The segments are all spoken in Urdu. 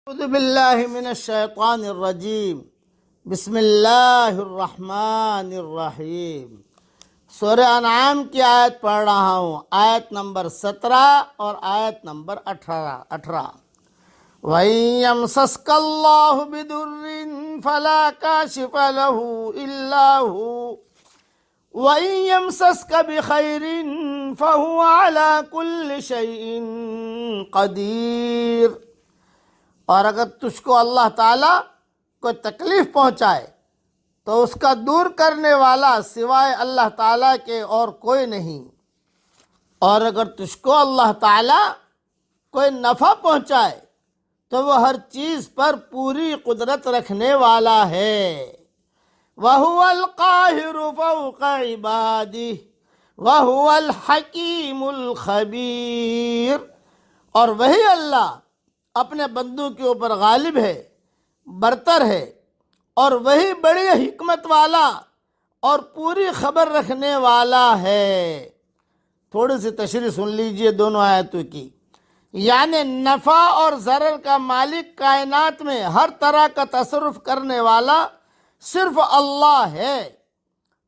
اعوذ باللہ من الشیطان الرجیم بسم اللہ الرحمن الرحیم۔ سورہ انعام کی آیت پڑھ رہا ہوں، آیت نمبر 17 اور آیت نمبر 18۔ وَإِن يَمْسَسْكَ اللَّهُ بِضُرٍّ فَلَا كَاشِفَ لَهُ إِلَّا هُوَ وَإِن يَمْسَسْكَ بِخَيْرٍ فَهُوَ عَلَى كُلِّ شَيْءٍ قَدِيرٌ۔ اور اگر تجھ کو اللہ تعالیٰ کوئی تکلیف پہنچائے تو اس کا دور کرنے والا سوائے اللہ تعالیٰ کے اور کوئی نہیں، اور اگر تجھ کو اللہ تعالیٰ کوئی نفع پہنچائے تو وہ ہر چیز پر پوری قدرت رکھنے والا ہے۔ وَهُوَ الْقَاهِرُ فَوْقَ عِبَادِهِ وَهُوَ الْحَكِيمُ الْخَبِيرُ۔ اور وہی اللہ اپنے بندوں کے اوپر غالب ہے، برتر ہے، اور وہی بڑی حکمت والا اور پوری خبر رکھنے والا ہے۔ تھوڑی سی تشریح سن لیجئے دونوں آیتوں کی۔ یعنی نفع اور ضرر کا مالک کائنات میں ہر طرح کا تصرف کرنے والا صرف اللہ ہے،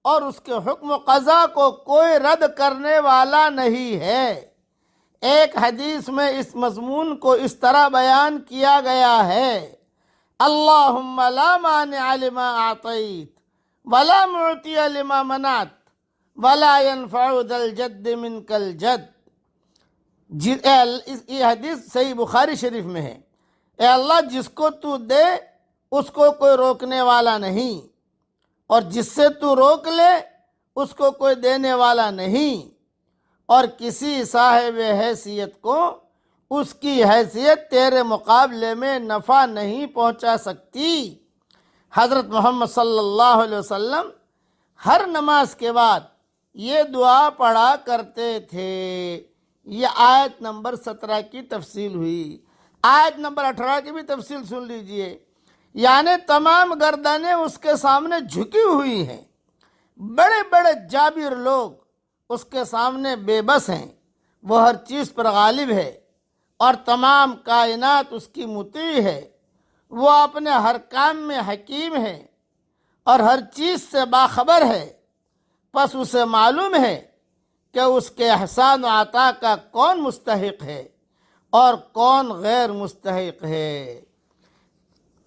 اور اس کے حکم و قضا کو کوئی رد کرنے والا نہیں ہے۔ ایک حدیث میں اس مضمون کو اس طرح بیان کیا گیا ہے: اللہم لا مانع لما اعطیت ولا معطی لما منعت ولا ينفع ذا الجد منک الجد۔ یہ حدیث صحیح بخاری شریف میں ہے۔ اے اللہ، جس کو تو دے اس کو کوئی روکنے والا نہیں، اور جس سے تو روک لے اس کو کوئی دینے والا نہیں، اور کسی صاحب حیثیت کو اس کی حیثیت تیرے مقابلے میں نفع نہیں پہنچا سکتی۔ حضرت محمد صلی اللہ علیہ وسلم ہر نماز کے بعد یہ دعا پڑھا کرتے تھے۔ یہ آیت نمبر 17 کی تفصیل ہوئی۔ آیت نمبر 18 کی بھی تفصیل سن لیجئے۔ یعنی تمام گردنیں اس کے سامنے جھکی ہوئی ہیں، بڑے بڑے جابر لوگ اس کے سامنے بے بس ہیں، وہ ہر چیز پر غالب ہے اور تمام کائنات اس کی مطیع ہے، وہ اپنے ہر کام میں حکیم ہے اور ہر چیز سے باخبر ہے۔ پس اسے معلوم ہے کہ اس کے احسان و عطا کا کون مستحق ہے اور کون غیر مستحق ہے۔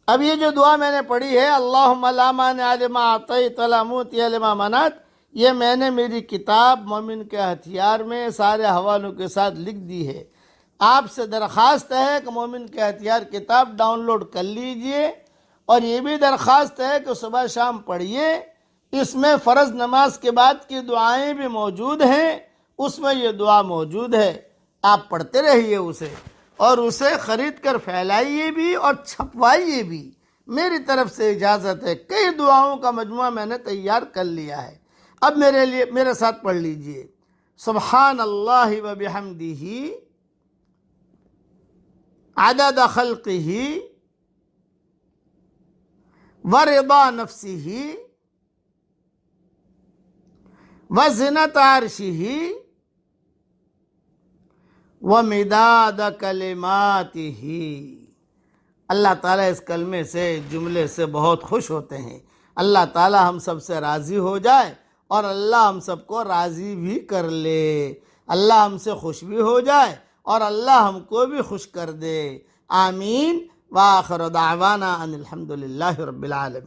اب یہ جو دعا میں نے پڑھی ہے، اللہم لا مانع لما اعطیت ولا معطی لما منعت، یہ میں نے میری کتاب مومن کے ہتھیار میں سارے حوالوں کے ساتھ لکھ دی ہے۔ آپ سے درخواست ہے کہ مومن کے ہتھیار کتاب ڈاؤن لوڈ کر لیجئے، اور یہ بھی درخواست ہے کہ صبح شام پڑھیے۔ اس میں فرض نماز کے بعد کی دعائیں بھی موجود ہیں، اس میں یہ دعا موجود ہے، آپ پڑھتے رہیے اسے، اور اسے خرید کر پھیلائیے بھی اور چھپوائیے بھی۔ میری طرف سے اجازت ہے، کئی دعاؤں کا مجموعہ میں نے تیار کر لیا ہے۔ اب میرے ساتھ پڑھ لیجئے: سبحان اللہ و بحمدہ عدد خلقہ ورضا نفسہ وزنۃ عرشہ ومداد کلماتہ۔ اللہ تعالیٰ اس کلمے سے، جملے سے بہت خوش ہوتے ہیں۔ اللہ تعالیٰ ہم سب سے راضی ہو جائے اور اللہ ہم سب کو راضی بھی کر لے۔ اللہ ہم سے خوش بھی ہو جائے اور اللہ ہم کو بھی خوش کر دے۔ آمین۔ وآخر دعوانا ان الحمد للہ رب العالمین۔